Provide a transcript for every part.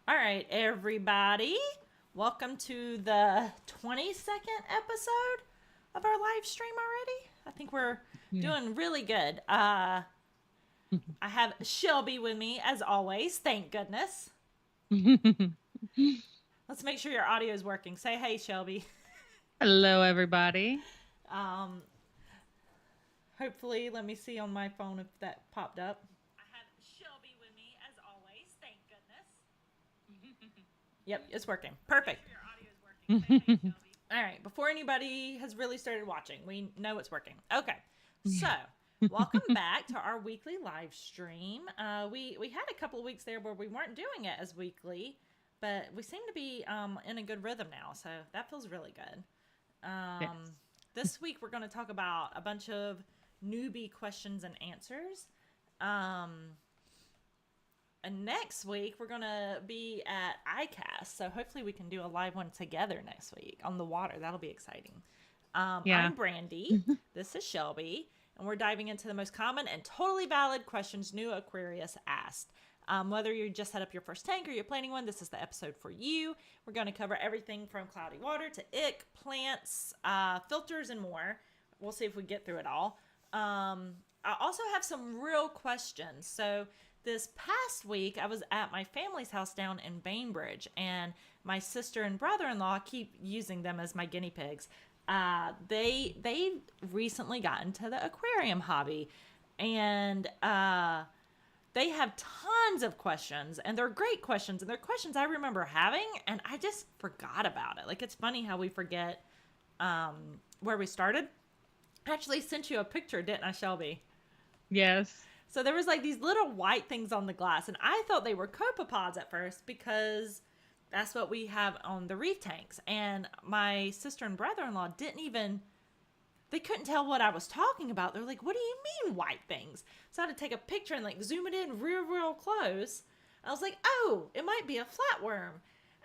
All right, everybody. Welcome to the 22nd episode of our live stream already. I think we're Yeah. doing really good. I have Shelby with me as always. Thank goodness. Let's make sure your audio is working. Say hey, Shelby. Hello, everybody. Um, Hopefully, let me see on my phone if that popped up. I have Shelby with me as always. Thank goodness. Yep, it's working. Perfect. Make sure your audio is working. Say hey, Shelby. All right, before anybody has really started watching, we know it's working. Okay, so welcome back to our weekly live stream. We had a couple of weeks there where we weren't doing it as weekly, but we seem to be in a good rhythm now, so that feels really good. Um, Yes. this week we're going to talk about a bunch of newbie questions and answers. Um, and next week we're going to be at ICAST, so hopefully we can do a live one together next week on the water. That'll be exciting. Yeah. I'm Brandy. This is Shelby, and we're diving into the most common and totally valid questions new Aquarius asked. Whether you just set up your first tank or you're planning one, this is the episode for you. We're going to cover everything from cloudy water to ick, plants, filters, and more. We'll see if we get through it all. I also have some real questions. So this past week, I was at my family's house down in Bainbridge, and my sister and brother-in-law keep using them as my guinea pigs. They recently got into the aquarium hobby, and they have tons of questions, and they're great questions, and they're questions I remember having, and I just forgot about it. Like, it's funny how we forget where we started. I actually sent you a picture, didn't I, Shelby? Yes. So there was like these little white things on the glass, and I thought they were copepods at first because that's what we have on the reef tanks. And my sister and brother-in-law didn't even, they couldn't tell what I was talking about. They're like, what do you mean white things? So I had to take a picture and like zoom it in real close. I was like, oh, it might be a flatworm.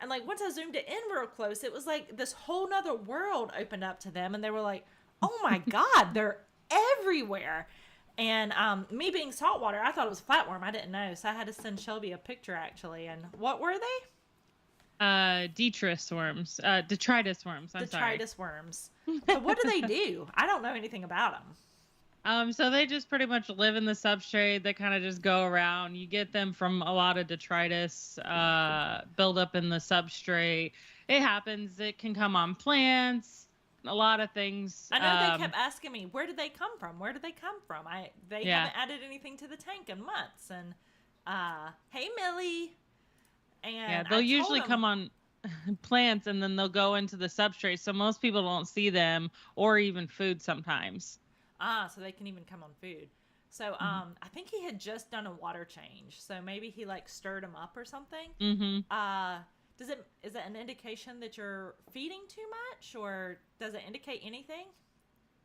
And like once I zoomed it in real close, it was like this whole nother world opened up to them, and they were like, oh my God, they're everywhere. And me being saltwater, I thought it was a flatworm. I didn't know. So I had to send Shelby a picture actually. And what were they? Detritus worms. Detritus worms. I'm sorry. Detritus worms. So what do they do? I don't know anything about them. So they just pretty much live in the substrate. They kind of just go around. You get them from a lot of detritus build up in the substrate. It happens. It can come on plants. A lot of things. I know they kept asking me, where did they come from? Where did they come from? They Yeah. haven't added anything to the tank in months. And hey Millie. Yeah. And I They'll told usually them, come on plants and then they'll go into the substrate. So most people don't see them or even food sometimes. so they can even come on food. So Hmm. I think he had just done a water change. So maybe he like stirred them up or something. Hmm. Uh, is it an indication that you're feeding too much, or does it indicate anything?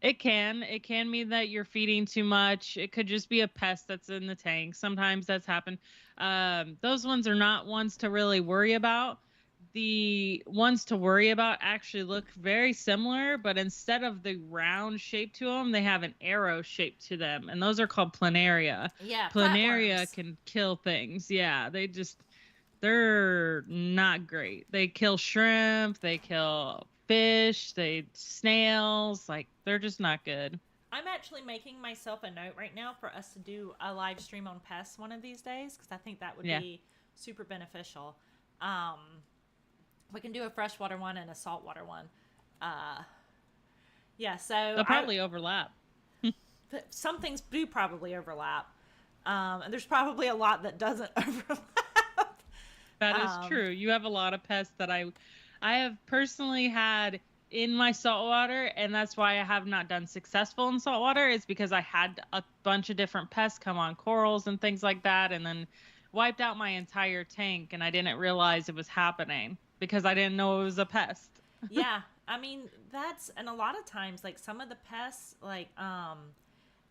It can. It can mean that you're feeding too much. It could just be a pest that's in the tank. Sometimes that's happened. Those ones are not ones to really worry about. The ones to worry about actually look very similar, but instead of the round shape to them, they have an arrow shape to them. And those are called planaria. Yeah, Planaria flatworms. can kill things. Yeah, they're not great. They kill shrimp, they kill fish, they snails, like they're just not good. I'm actually making myself a note right now for us to do a live stream on pests one of these days because I think that would Yeah. be super beneficial. Um, we can do a freshwater one and a saltwater one. Uh, yeah, so They'll probably overlap. some things do probably overlap, and there's probably a lot that doesn't overlap. That is um, true. You have a lot of pests that I have personally had in my saltwater, and that's why I have not done successful in saltwater, is because I had a bunch of different pests come on corals and things like that, and then wiped out my entire tank, and I didn't realize it was happening because I didn't know it was a pest. yeah, I mean that's and a lot of times like some of the pests like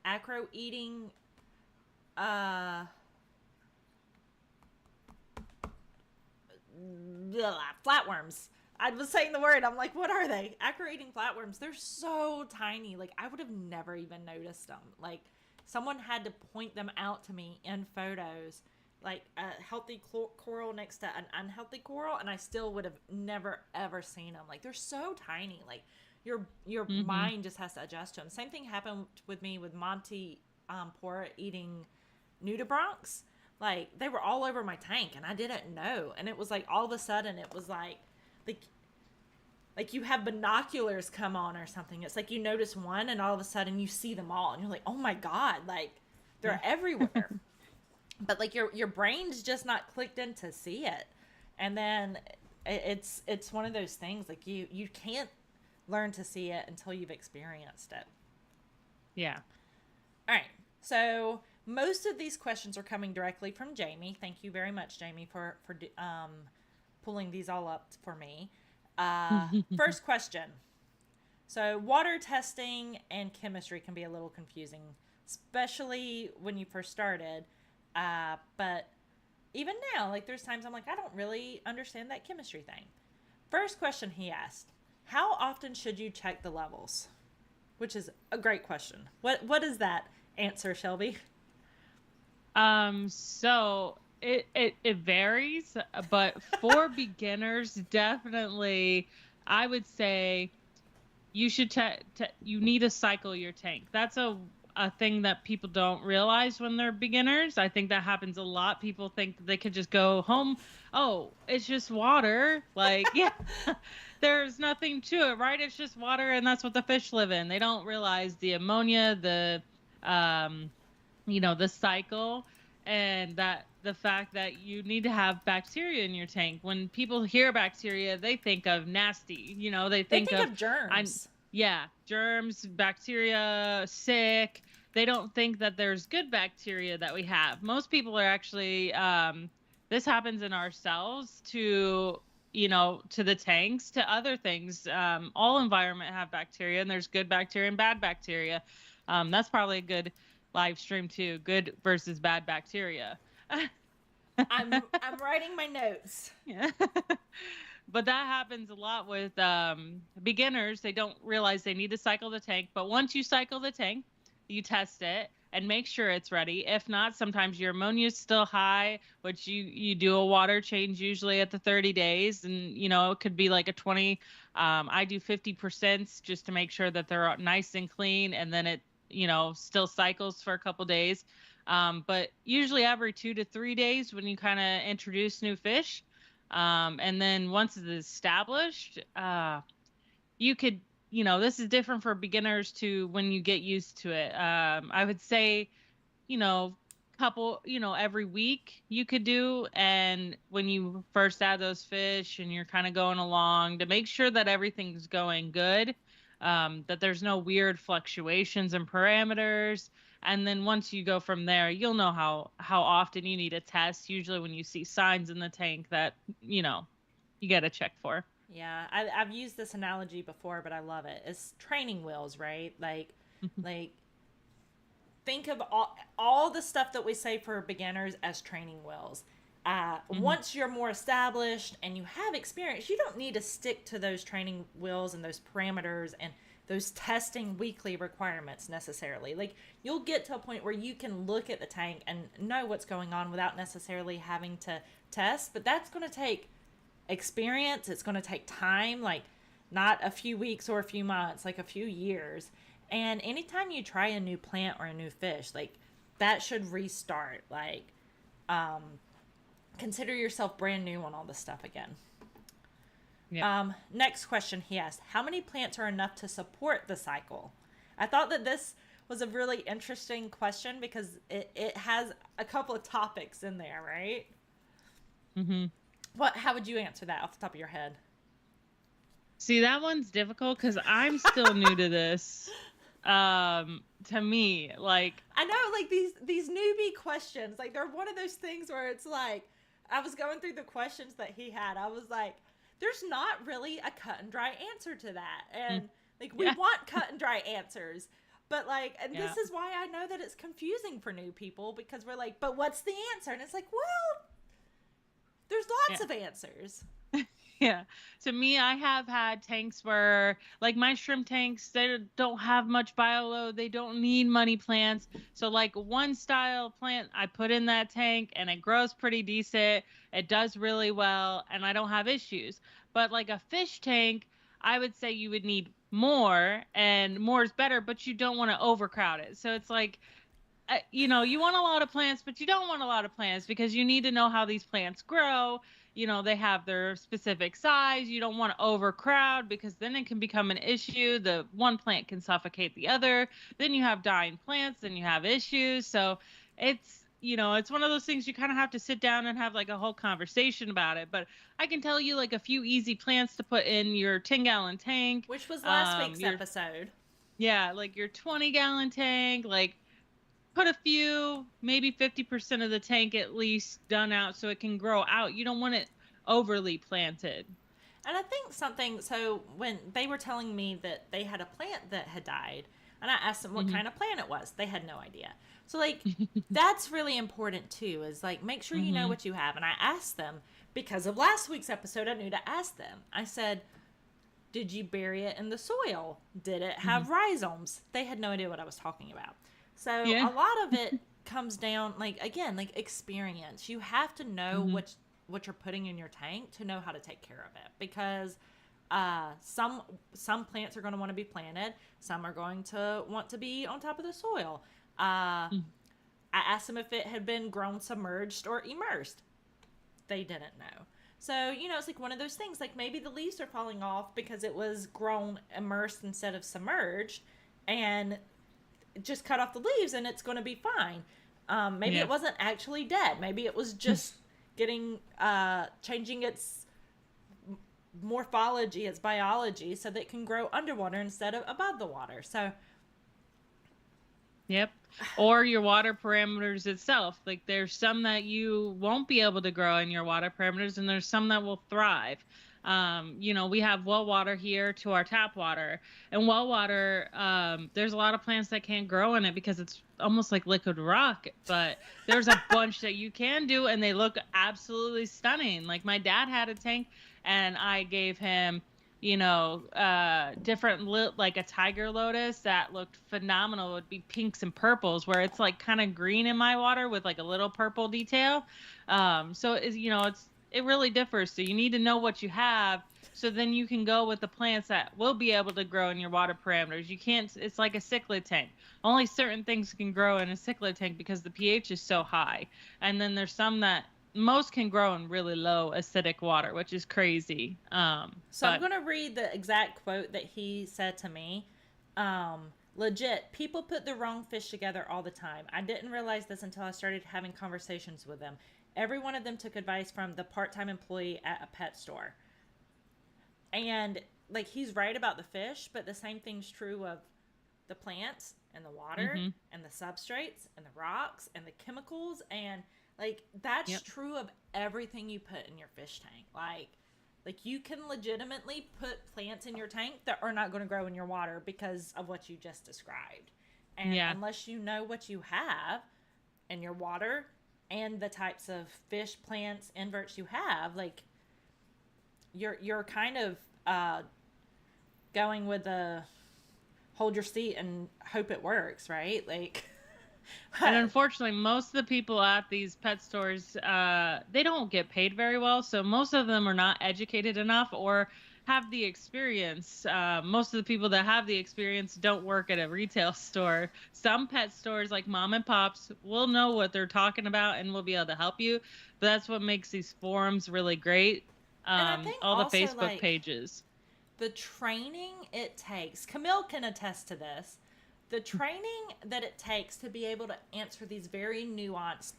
acro eating uh flatworms. I was saying the word. I'm like, what are they? Acro eating flatworms. They're so tiny. Like I would have never even noticed them. Like someone had to point them out to me in photos. like a healthy coral next to an unhealthy coral, and I still would have never ever seen them. Like they're so tiny. Like your mind just has to adjust to them. Same thing happened with me with Monty Pora eating nudibranchs. Like they were all over my tank, and I didn't know. And it was like all of a sudden, it was like you have binoculars come on or something. It's like you notice one, and all of a sudden you see them all, and you're like, oh my god, like they're everywhere. But like your brain's just not clicked in to see it, and then it's one of those things like you can't learn to see it until you've experienced it. Yeah. All right. So most of these questions are coming directly from Jamie. Thank you very much, Jamie, for pulling these all up for me. First question. So water testing and chemistry can be a little confusing, especially when you first started. But even now, like there's times I'm like, I don't really understand that chemistry thing. First question he asked, how often should you check the levels? Which is a great question. What is that answer, Shelby? So it varies, but for beginners, definitely, I would say you should you need to cycle your tank. That's a thing that people don't realize when they're beginners. I think that happens a lot. People think that they could just go home. Oh, it's just water. Like, yeah, there's nothing to it, right? It's just water, and that's what the fish live in. They don't realize the ammonia, the the cycle, and that the fact that you need to have bacteria in your tank. When people hear bacteria, they think of nasty. They think of germs. Yeah, germs, bacteria, sick. They don't think that there's good bacteria that we have. Most people are actually, this happens in our cells to the tanks, to other things. All environment have bacteria, and there's good bacteria and bad bacteria. That's probably a good live stream too. Good versus bad bacteria. I'm writing my notes. Yeah. But that happens a lot with beginners. They don't realize they need to cycle the tank. But once you cycle the tank, you test it and make sure it's ready. If not, sometimes your ammonia is still high, which you do a water change usually at the 30 days. And, it could be like a 20. I do 50% just to make sure that they're nice and clean. And then it, still cycles for a couple days. But usually every 2 to 3 days when you kind of introduce new fish. And then once it's established, you could, this is different for beginners to when you get used to it. I would say, couple, every week you could do. And when you first add those fish and you're kind of going along to make sure that everything's going good, that there's no weird fluctuations in parameters. And then once you go from there, you'll know how often you need a test. Usually when you see signs in the tank that, you got to check for. Yeah, I've used this analogy before, but I love it. It's training wheels, right? Like think of all the stuff that we say for beginners as training wheels. Once you're more established and you have experience, you don't need to stick to those training wheels and those parameters and those testing weekly requirements necessarily. Like you'll get to a point where you can look at the tank and know what's going on without necessarily having to test, but that's going to take experience. It's going to take time, like not a few weeks or a few months, like a few years. And anytime you try a new plant or a new fish, like that should restart. Like consider yourself brand new on all this stuff again. Yeah. Next question he asked, how many plants are enough to support the cycle? I thought that this was a really interesting question because it has a couple of topics in there, right? Mm-hmm. How would you answer that off the top of your head? See, that one's difficult because I'm still new to this. To me, like I know, like these newbie questions, like they're one of those things where it's like I was going through the questions that he had. I was like, there's not really a cut and dry answer to that. And like we want cut and dry answers. But like, and this is why I know that it's confusing for new people because we're like, but what's the answer? And it's like, well, there's lots of answers. Yeah. To me, I have had tanks where, like my shrimp tanks, they don't have much bio load. They don't need money plants. So, like one style plant, I put in that tank and it grows pretty decent. It does really well, and I don't have issues. But like a fish tank, I would say you would need more, and more is better, but you don't want to overcrowd it. So it's like, you want a lot of plants, but you don't want a lot of plants because you need to know how these plants grow. They have their specific size. You don't want to overcrowd because then it can become an issue. The one plant can suffocate the other. Then you have dying plants, then you have issues. So it's one of those things you kind of have to sit down and have like a whole conversation about it. But I can tell you like a few easy plants to put in your 10-gallon tank. Which was last week's episode. Yeah, like your 20-gallon tank, like put a few, maybe 50% of the tank at least done out so it can grow out. You don't want it overly planted. And I think so when they were telling me that they had a plant that had died, and I asked them what kind of plant it was, they had no idea. So, like, that's really important too, is like, make sure you know what you have. And I asked them, because of last week's episode, I knew to ask them. I said, did you bury it in the soil? Did it have rhizomes? They had no idea what I was talking about. So a lot of it comes down, like, again, like experience. You have to know what you're putting in your tank to know how to take care of it, because some plants are going to want to be planted. Some are going to want to be on top of the soil. I asked them if it had been grown submerged or immersed. They didn't know. So, it's like one of those things, like maybe the leaves are falling off because it was grown immersed instead of submerged, and just cut off the leaves and it's going to be fine. Maybe it wasn't actually dead. Maybe it was just getting changing its morphology, its biology, so that it can grow underwater instead of above the water. So yep. Or your water parameters itself. Like there's some that you won't be able to grow in your water parameters, and there's some that will thrive. We have well water here to our tap water, and well water, there's a lot of plants that can't grow in it because it's almost like liquid rock, but there's a bunch that you can do, and they look absolutely stunning. Like my dad had a tank, and I gave him, different like a tiger lotus that looked phenomenal. It would be pinks and purples, where it's like kind of green in my water with like a little purple detail. So it really differs. So you need to know what you have, so then you can go with the plants that will be able to grow in your water parameters. You can't, it's like a cichlid tank. Only certain things can grow in a cichlid tank because the pH is so high. And then there's some that most can grow in really low acidic water, which is crazy. I'm going to read the exact quote that he said to me. Legit, people put the wrong fish together all the time. I didn't realize this until I started having conversations with them. Every one of them took advice from the part-time employee at a pet store. And, like, he's right about the fish, but the same thing's true of the plants and the water and the substrates and the rocks and the chemicals. And, like, that's true of everything you put in your fish tank. Like, you can legitimately put plants in your tank that are not going to grow in your water because of what you just described. And unless you know what you have in your water and the types of fish, plants, inverts you have, like, you're kind of going with the hold your seat and hope it works, right? Like, and unfortunately, most of the people at these pet stores, they don't get paid very well. So most of them are not educated enough or have the experience. Most of the people that have the experience don't work at a retail store. Some pet stores, like mom and pops, will know what they're talking about and will be able to help you. But that's what makes these forums really great. All the Facebook pages. The training it takes, Camille can attest to this, the training that it takes to be able to answer these very nuanced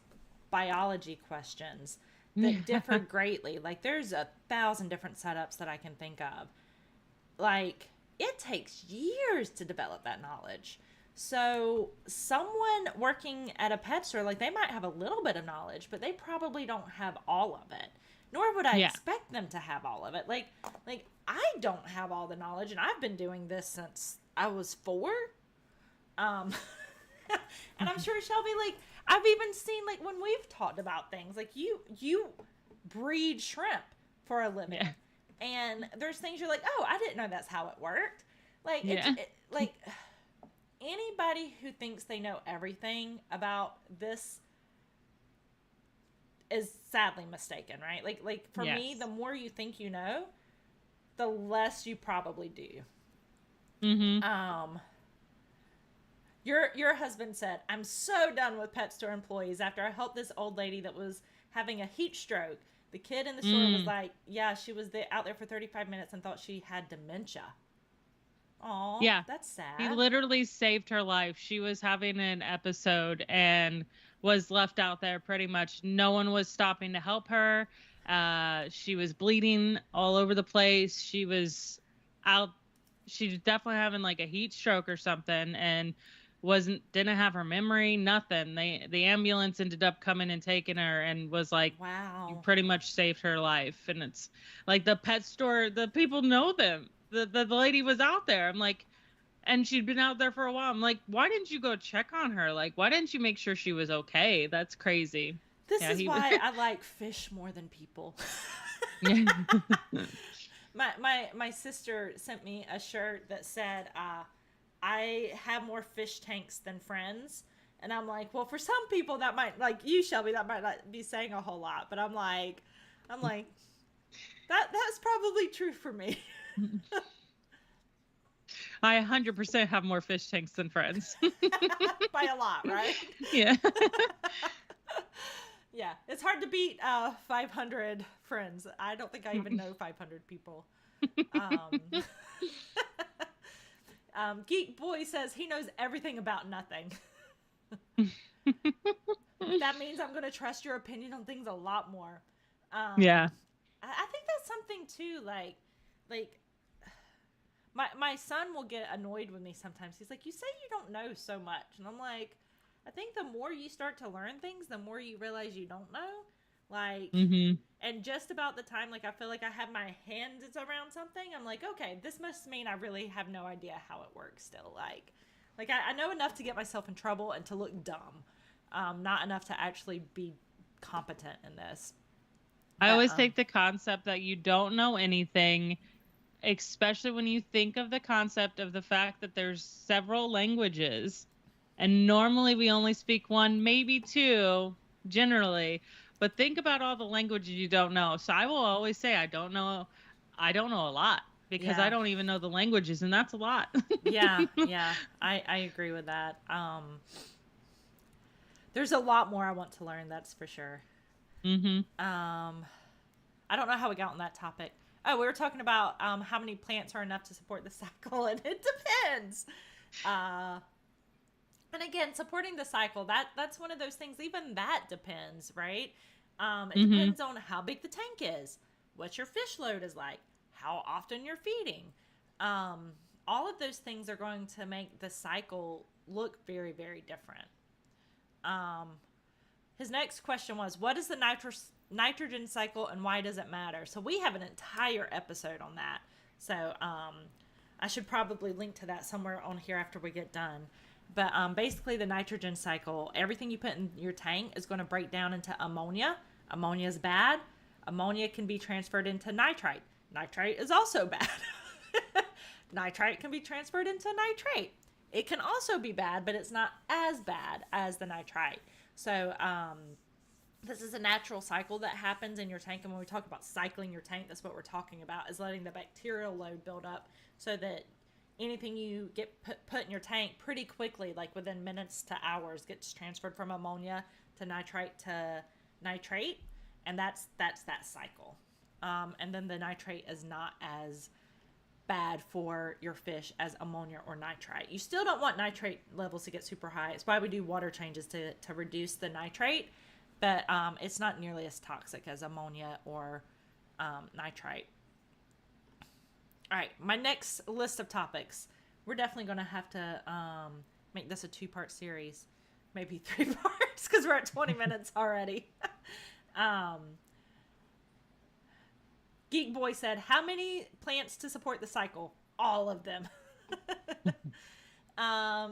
biology questions that differ greatly. Like, there's 1,000 different setups that I can think of. Like, it takes years to develop that knowledge. So someone working at a pet store, like, they might have a little bit of knowledge, but they probably don't have all of it. Nor would I expect them to have all of it. Like I don't have all the knowledge, and I've been doing this since I was 4. And I'm sure Shelby, like, I've even seen, like, when we've talked about things, like, you breed shrimp for a living. And there's things you're like, oh, I didn't know that's how it worked. Like, Yeah. like anybody who thinks they know everything about this is sadly mistaken, right? Like for me, the Yes. more you think you know, the less you probably do. Mm-hmm. Um, your husband said, "I'm so done with pet store employees after I helped this old lady that was having a heat stroke. The kid in the store was Mm. like, yeah, she was out there for 35 minutes and thought she had dementia." Aw, Yeah. that's He sad. literally saved her life. She was having an episode and was left out there pretty much. No one was stopping to help her. She was bleeding all over the place. She was out. She was definitely having like a heat stroke or something, and didn't have her memory, nothing. The ambulance ended up coming and taking her, and was like, you Wow. pretty much saved her life. And it's like the pet store, the people know them. The lady was out there. I'm like, and she'd been out there for a while. I'm like, why didn't you go check on her? Like, why didn't you make sure she was okay? That's crazy. This Yeah, is he was. why I like fish more than people. Yeah. My sister sent me a shirt that said, I have more fish tanks than friends. And I'm like, well, for some people that might, like you, Shelby, that might not be saying a whole lot. But I'm like, that's probably true for me. I 100% have more fish tanks than friends. By a lot, right? Yeah. Yeah, it's hard to beat 500 friends. I don't think I even know 500 people. Um, Geek Boy says he knows everything about nothing. That means I'm going to trust your opinion on things a lot more. Yeah. I think that's something too. Like my son will get annoyed with me sometimes. He's like, "You say you don't know so much," and I'm like, "I think the more you start to learn things, the more you realize you don't know." Like, Hmm. and just about the time, like I feel like I have my hands around something, I'm like, okay, this must mean I really have no idea how it works. Still, like I know enough to get myself in trouble and to look dumb, not enough to actually be competent in this. I But always take the concept that you don't know anything, especially when you think of the concept of the fact that there's several languages, and normally we only speak one, maybe two, generally. But think about all the languages you don't know. So I will always say I don't know a lot, because I yeah, don't even know the languages, and that's a lot. yeah, I agree with that. There's a lot more I want to learn. That's for sure. Hmm. Um, I don't know how we got on that topic. Oh, we were talking about how many plants are enough to support the cycle, and it depends. Uh, and again, supporting the cycle, that's one of those things. Even that depends, right? It Hmm. depends on how big the tank is, what your fish load is like, how often you're feeding. Um, all of those things are going to make the cycle look very, very different. Um, his next question was, what is the nitrogen cycle and why does it matter? So we have an entire episode on that. So I should probably link to that somewhere on here after we get done. But basically, the nitrogen cycle, everything you put in your tank is going to break down into ammonia. Ammonia is bad. Ammonia can be transferred into nitrite. Nitrite is also bad. Nitrite can be transferred into nitrate. It can also be bad, but it's not as bad as the nitrite. So, this is a natural cycle that happens in your tank. And when we talk about cycling your tank, that's what we're talking about, is letting the bacterial load build up so that anything you get put in your tank pretty quickly, like within minutes to hours, gets transferred from ammonia to nitrite to nitrate. And that's that cycle. And then the nitrate is not as bad for your fish as ammonia or nitrite. You still don't want nitrate levels to get super high. It's why we do water changes to reduce the nitrate, but it's not nearly as toxic as ammonia or nitrite. All right, my next list of topics. We're definitely going to have to make this a 2-part series, maybe 3 parts, because we're at 20 minutes already. um, Geek Boy said, how many plants to support the cycle? All of them. All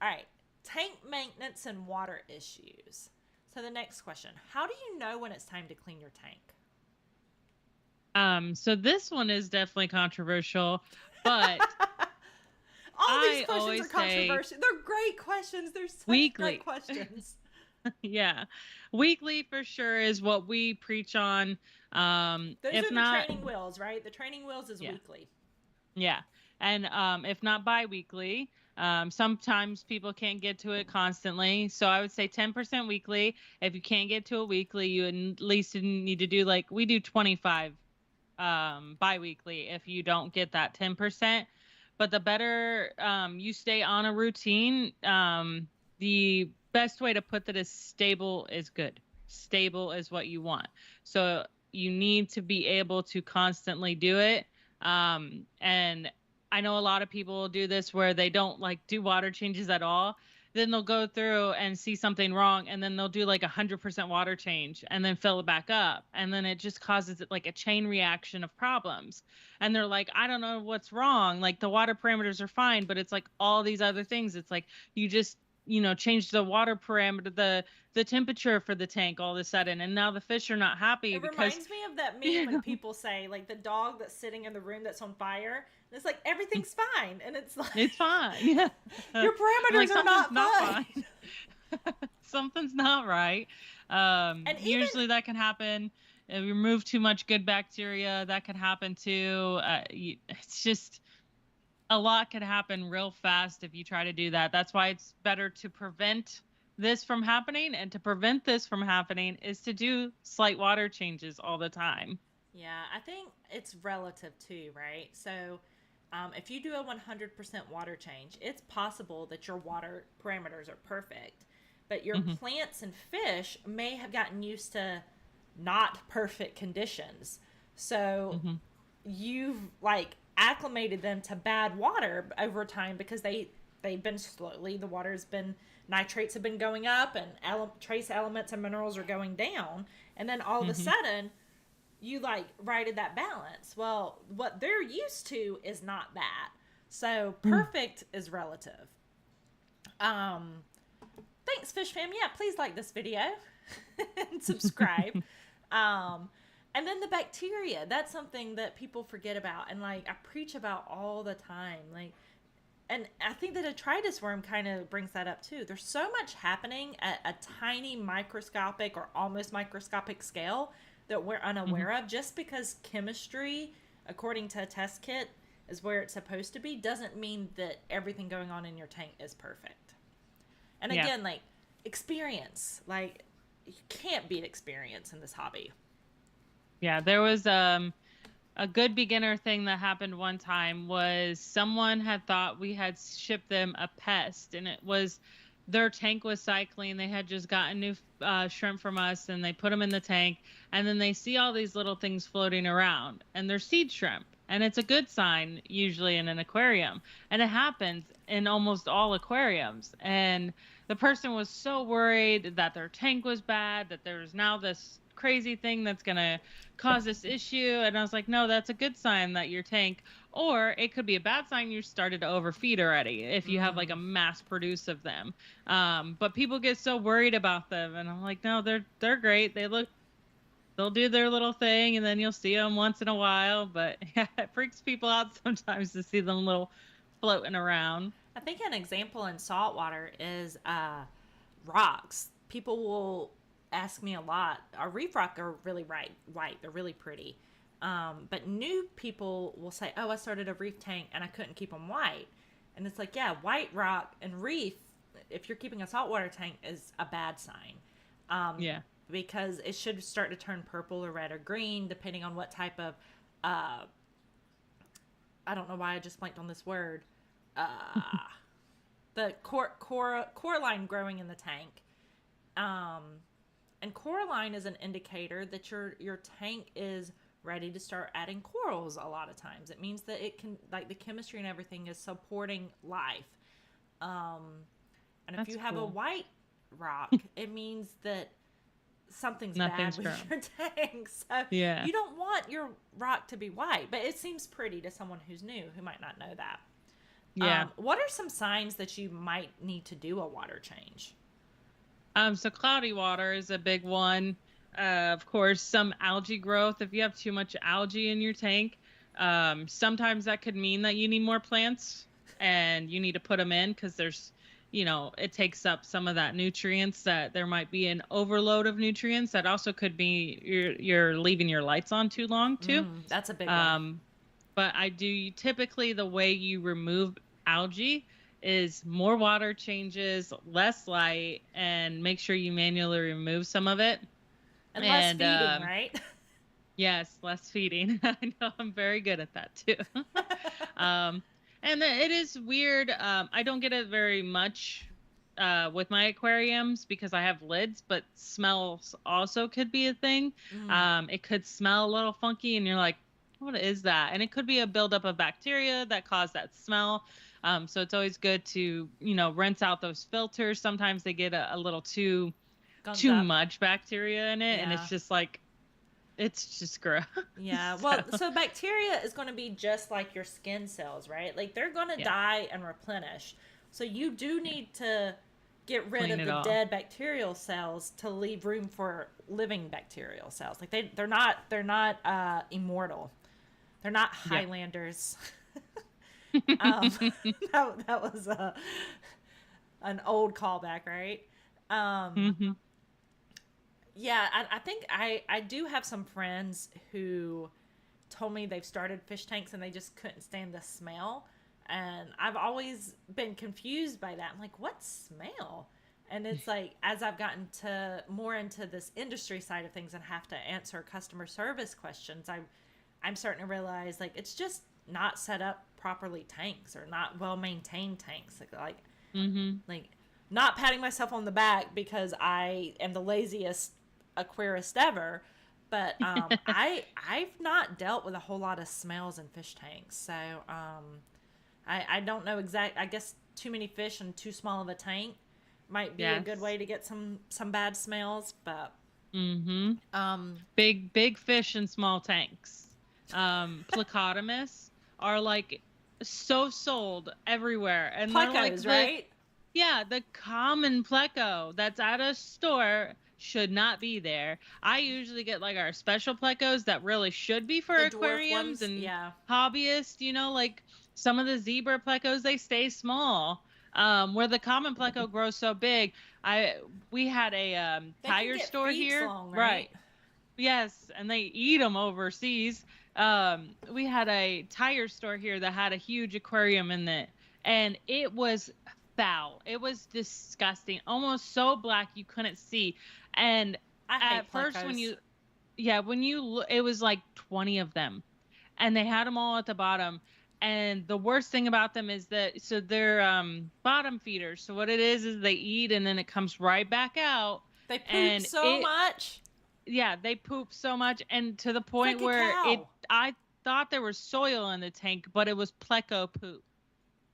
right. Tank maintenance and water issues. So the next question, how do you know when it's time to clean your tank? So this one is definitely controversial, but All these I questions are always say controversial. They're great questions. They're such great weekly. questions. Yeah. Weekly for sure is what we preach on. Those If are the not, training wheels, right? The training wheels is yeah. weekly. Yeah. And if not bi-weekly, sometimes people can't get to it constantly. So I would say 10% weekly. If you can't get to it weekly, you at least need to do like we do 25 bi-weekly if you don't get that 10%. But the better you stay on a routine, the best way to put that is stable is good. Stable is what you want. So you need to be able to constantly do it. And I know a lot of people do this where they don't like do water changes at all. Then they'll go through and see something wrong, and then they'll do like 100% water change and then fill it back up. And then it just causes like a chain reaction of problems. And they're like, I don't know what's wrong. Like the water parameters are fine, but it's like all these other things. It's like you just, change the water parameter, the temperature for the tank all of a sudden, and now the fish are not happy It because reminds me of that meme you when know, people say, like, the dog that's sitting in the room that's on fire. And it's like, everything's fine. And it's like, it's fine. Yeah. your I'm like, parameters are something's not not fine. fine. Something's not right. And even, Usually that can happen. If you remove too much good bacteria, that can happen too. It's just a lot could happen real fast if you try to do that. That's why it's better to prevent this from happening. And to prevent this from happening is to do slight water changes all the time. yeah, I think it's relative too, right? So, if you do a 100% water change, it's possible that your water parameters are perfect, but your Hmm. plants and fish may have gotten used to not perfect conditions. So, Hmm. you've like acclimated them to bad water over time because they've been slowly, the water's been, nitrates have been going up and trace elements and minerals are going down, and then all of a Hmm. sudden you like righted that balance. Well, what they're used to is not that. So perfect is relative. um Thanks, fish fam. Yeah, please like this video and subscribe. um and then the bacteria, that's something that people forget about, and like I preach about all the time. Like, and I think the detritus worm kind of brings that up too. There's so much happening at a tiny microscopic or almost microscopic scale that we're Hmm. unaware of. Just because chemistry, according to a test kit, is where it's supposed to be, doesn't mean that everything going on in your tank is perfect. And Yeah. again, like, experience, like, you can't beat experience in this hobby. Yeah. There was a good beginner thing that happened one time was someone had thought we had shipped them a pest, and it was their tank was cycling. They had just gotten new shrimp from us, and they put them in the tank, and then they see all these little things floating around, and they're seed shrimp. And it's a good sign usually in an aquarium, and it happens in almost all aquariums. And the person was so worried that their tank was bad, that there's now this crazy thing that's going to cause this issue. And I was like, no, that's a good sign that your tank, or it could be a bad sign you started to overfeed already if you have like a mass produce of them. But people get so worried about them, and I'm like, no, they're great. They'll do their little thing, and then you'll see them once in a while. But yeah, it freaks people out sometimes to see them little floating around. I think an example in saltwater is rocks. People will ask me a lot. Our reef rock are really white. They're really pretty. But new people will say, "Oh, I started a reef tank and I couldn't keep them white." And it's like, yeah, white rock and reef, if you're keeping a saltwater tank, is a bad sign. Um, Yeah. because it should start to turn purple or red or green depending on what type of uh, I don't know why I just blanked on this word. Uh, the coralline growing in the tank. Um, and coralline is an indicator that your tank is ready to start adding corals. A lot of times, it means that it can, like, the chemistry and everything is supporting life. Um, and if That's you have a cool. white rock, it means that something's bad Nothing's with grown. your tank. So Yeah. you don't want your rock to be white, but it seems pretty to someone who's new who might not know that. Yeah. What are some signs that you might need to do a water change? So cloudy water is a big one. Of course, some algae growth. If you have too much algae in your tank, sometimes that could mean that you need more plants and you need to put them in because there's, it takes up some of that nutrients, that there might be an overload of nutrients. That also could be you're leaving your lights on too long too. That's a big one. But I do typically, the way you remove algae is more water changes, less light, and make sure you manually remove some of it. And less feeding, right? Yes, less feeding. I know, I'm very good at that too. And it is weird. I don't get it very much with my aquariums because I have lids, but smells also could be a thing. It could smell a little funky and you're like, what is that? And it could be a buildup of bacteria that caused that smell. So it's always good to, rinse out those filters. Sometimes they get a little too much bacteria in it, and it's just like, it's just gross. Yeah. Well, so bacteria is going to be just like your skin cells, right? Like they're going to die and replenish. So you do need to get rid of the dead bacterial cells to leave room for living bacterial cells. Like they're not immortal. They're not Highlanders. That was an old callback, right? Yeah, I think I do have some friends who told me they've started fish tanks and they just couldn't stand the smell. And I've always been confused by that. I'm like, what smell? And it's like, as I've gotten more into this industry side of things and have to answer customer service questions, I'm starting to realize, like, it's just not set up properly tanks, or not well-maintained tanks. Like not patting myself on the back because I am the laziest aquarist ever, but I've not dealt with a whole lot of smells in fish tanks. So I don't know I guess too many fish and too small of a tank might be a good way to get some bad smells, but big fish in small tanks. Plecotomus are like so sold everywhere, and plecos, they're like right? Yeah, the common pleco that's at a store should not be there. I usually get like our special plecos that really should be for aquariums and hobbyists. Like some of the zebra plecos, they stay small. Where the common pleco grows so big. We had a tire store here, long, right? Yes, and they eat them overseas. We had a tire store here that had a huge aquarium in it, and it was foul. It was disgusting, almost so black you couldn't see. And at first, it was like 20 of them, and they had them all at the bottom. And the worst thing about them is that, so they're bottom feeders. So what it is they eat and then it comes right back out. They poop so much. Yeah, they poop so much, and to the point where I thought there was soil in the tank, but it was pleco poop.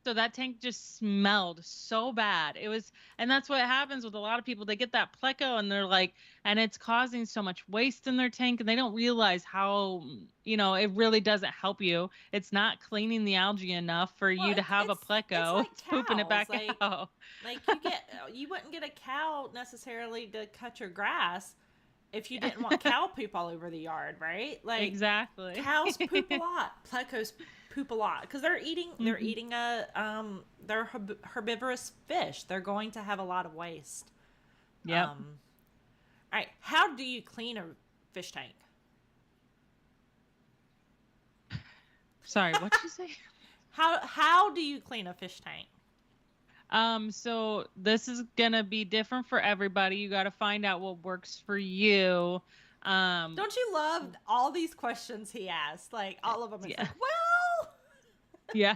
So that tank just smelled so bad. And that's what happens with a lot of people. They get that pleco and they're like, and it's causing so much waste in their tank, and they don't realize how, it really doesn't help you. It's not cleaning the algae enough for you to have a pleco. It's pooping it back out. Like you wouldn't get a cow necessarily to cut your grass if you didn't want cow poop all over the yard, right? Like exactly. Cows poop a lot. Plecos poop a lot because they're eating they're herbivorous fish. They're going to have a lot of waste. Yeah. All right. How do you clean a fish tank? Sorry, what'd you say? How do you clean a fish tank? So this is gonna be different for everybody. You got to find out what works for you. Don't you love all these questions he asked? Like all of them. It's like, well. Yeah,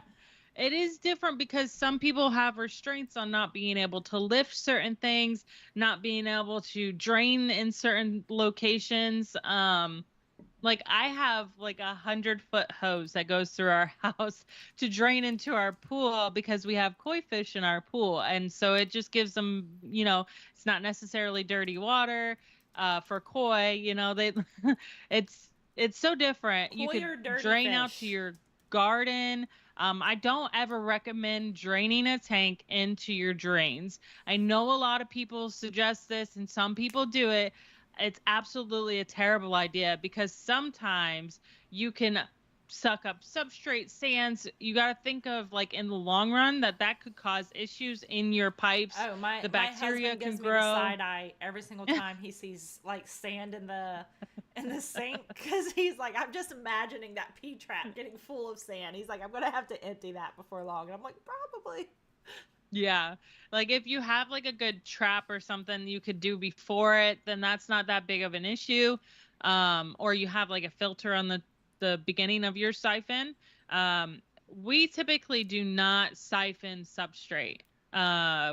it is different because some people have restraints on not being able to lift certain things, not being able to drain in certain locations. Like I have like 100-foot hose that goes through our house to drain into our pool because we have koi fish in our pool. And so it just gives them, it's not necessarily dirty water for koi, it's so different. Koi you or could dirty drain fish? Out to your garden. I don't ever recommend draining a tank into your drains. I know a lot of people suggest this and some people do it. it's absolutely a terrible idea, because sometimes you can suck up substrate, sands. You got to think of, like, in the long run, that could cause issues in your pipes. Oh, my The my bacteria husband can gives me the grow. side eye every single time he sees like sand in the sink, because he's like, I'm just imagining that pea trap getting full of sand. He's like, I'm gonna have to empty that before long, and I'm like, probably. Yeah. Like, if you have like a good trap or something you could do before it, then that's not that big of an issue. Or you have like a filter on the beginning of your siphon. We typically do not siphon substrate.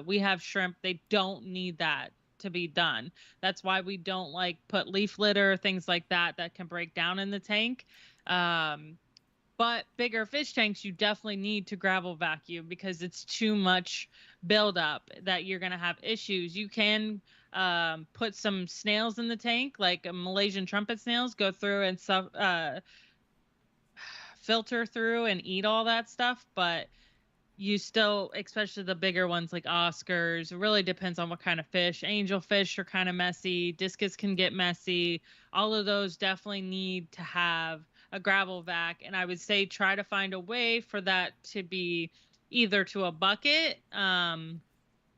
We have shrimp, they don't need that to be done. That's why we don't like put leaf litter, things like that can break down in the tank. Um, but bigger fish tanks, you definitely need to gravel vacuum, because it's too much buildup that you're going to have issues. You can put some snails in the tank, like Malaysian trumpet snails, go through and filter through and eat all that stuff. But you still, especially the bigger ones like Oscars, it really depends on what kind of fish. Angelfish are kind of messy. Discus can get messy. All of those definitely need to have a gravel vac. And I would say try to find a way for that to be either to a bucket.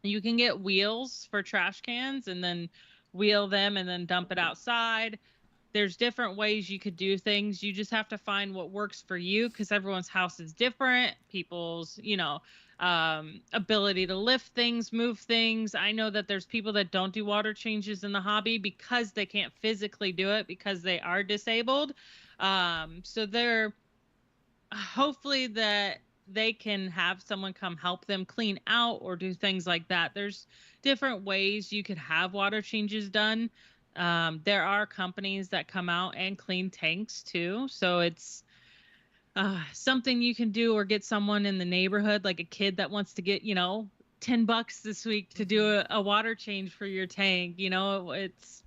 You can get wheels for trash cans and then wheel them and then dump it outside. There's different ways you could do things. You just have to find what works for you, because everyone's house is different. People's, ability to lift things, move things. I know that there's people that don't do water changes in the hobby because they can't physically do it because they are disabled. So they're hopefully that they can have someone come help them clean out or do things like that. There's different ways you could have water changes done. There are companies that come out and clean tanks too. So it's something you can do, or get someone in the neighborhood, like a kid that wants to get, $10 this week to do a water change for your tank. It's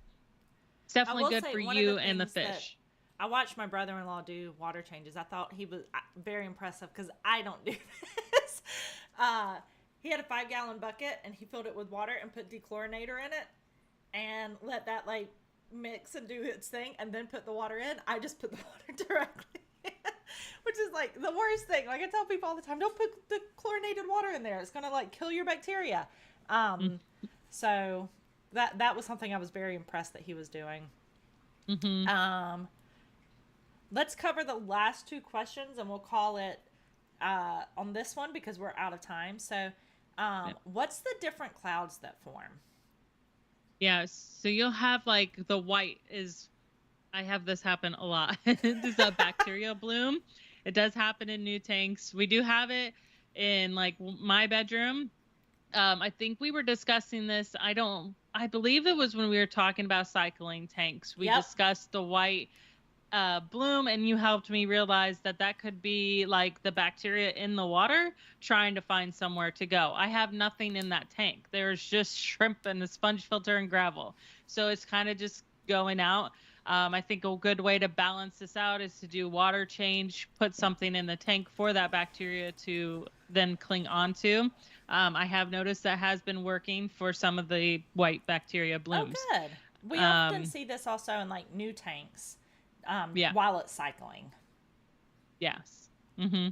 definitely good for you and the fish. I watched my brother-in-law do water changes. I thought he was very impressive, because I don't do this. He had a 5-gallon bucket, and he filled it with water and put dechlorinator in it and let that like mix and do its thing, and then put the water in. I just put the water directly in, which is like the worst thing. Like, I tell people all the time, don't put the chlorinated water in there. It's going to like kill your bacteria. So that was something I was very impressed that he was doing. Mm-hmm. Let's cover the last 2 questions, and we'll call it on this one, because we're out of time. So what's the different clouds that form? Yeah, so you'll have like the white is, I have this happen a lot. This is a bacteria bloom. It does happen in new tanks. We do have it in like my bedroom. I think we were discussing this. I believe it was when we were talking about cycling tanks. We discussed the white bloom, and you helped me realize that could be like the bacteria in the water trying to find somewhere to go. I have nothing in that tank. There's just shrimp and a sponge filter and gravel. So it's kind of just going out. I think a good way to balance this out is to do water change, put something in the tank for that bacteria to then cling onto. I have noticed that has been working for some of the white bacteria blooms. Oh, good. We often see this also in like new tanks. While it's cycling. Yes. Mm-hmm.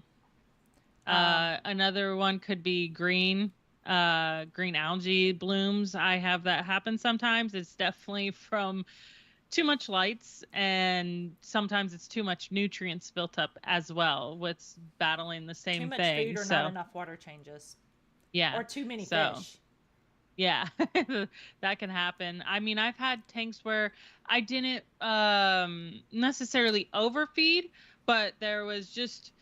Another one could be green algae blooms. I have that happen sometimes. It's definitely from too much lights, and sometimes it's too much nutrients built up as well. What's battling the same thing. Too much food or not enough water changes. Yeah. Or too many fish. Yeah, that can happen. I mean, I've had tanks where I didn't necessarily overfeed, but there was just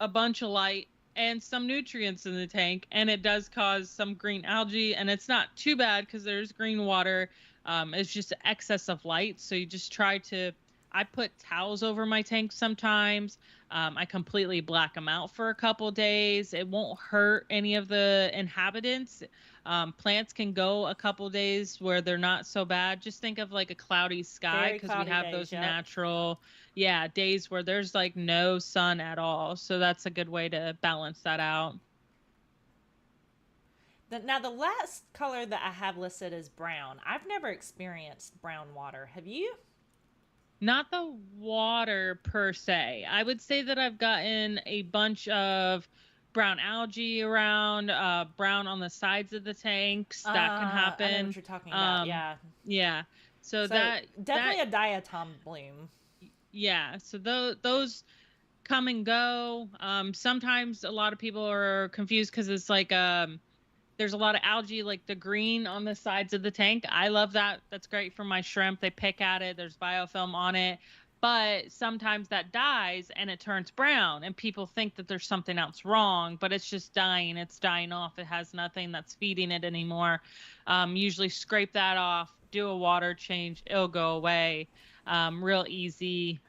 a bunch of light and some nutrients in the tank, and it does cause some green algae, and it's not too bad because there's green water. It's just excess of light, so you just try to... I put towels over my tank sometimes. I completely black them out for a couple days. It won't hurt any of the inhabitants. Plants can go a couple days where they're not so bad. Just think of like a cloudy sky, because we have those natural days where there's like no sun at all. So that's a good way to balance that out. Now, the last color that I have listed is brown. I've never experienced brown water. Have you? Not the water per se. I would say that I've gotten a bunch of brown algae around, brown on the sides of the tanks. That can I know what happen. you're talking about. Um, Yeah. yeah. So So that definitely a diatom bloom. yeah. So those come and go. Sometimes a lot of people are confused because it's like there's a lot of algae, like the green on the sides of the tank. I love that. That's great for my shrimp. They pick at it. There's biofilm on it. But sometimes that dies and it turns brown, and people think that there's something else wrong, but it's just dying. It's dying off. It has nothing that's feeding it anymore. Usually scrape that off, do a water change. It'll go away real easy.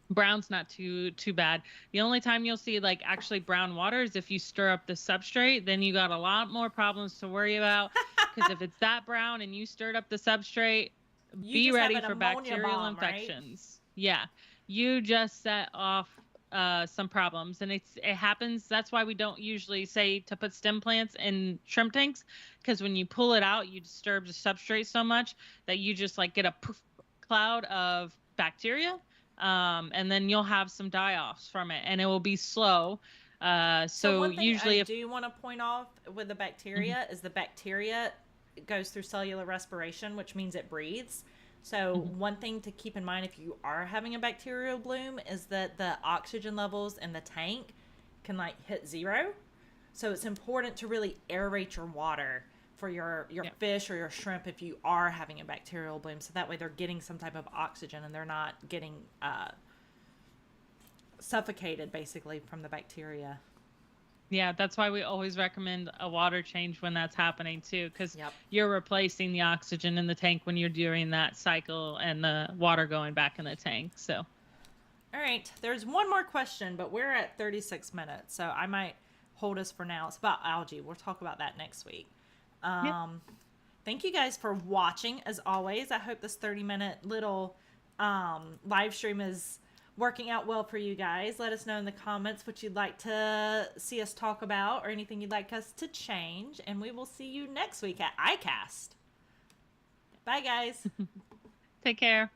Brown's not too bad. The only time you'll see like actually brown water is if you stir up the substrate. Then you got a lot more problems to worry about, because if it's that brown and you stirred up the substrate, You be just have ready an for ammonia bacterial bomb, right? infections. Yeah, you just set off some problems, and it happens. That's why we don't usually say to put stem plants in shrimp tanks, because when you pull it out, you disturb the substrate so much that you just like get a poof cloud of bacteria, and then you'll have some die-offs from it, and it will be slow. So So one thing I usually if do want to point off with the Mhm, bacteria is the bacteria goes through cellular respiration, which means it breathes. So mhm. one thing to keep in mind if you are having a bacterial bloom is that the oxygen levels in the tank can like hit zero. So it's important to really aerate your water for your Yeah. fish or your shrimp if you are having a bacterial bloom. So that way they're getting some type of oxygen and they're not getting suffocated basically from the bacteria. Yeah, that's why we always recommend a water change when that's happening too, because Yep. you're replacing the oxygen in the tank when you're doing that cycle and the water going back in the tank. So, All right. There's one more question, but we're at 36 minutes, so I might hold us for now. It's about algae. We'll talk about that next week. yeah. Thank you guys for watching. As always, I hope this 30-minute little live stream is working out well for you guys. Let us know in the comments what you'd like to see us talk about or anything you'd like us to change. And we will see you next week at iCast. Bye, guys. Take care.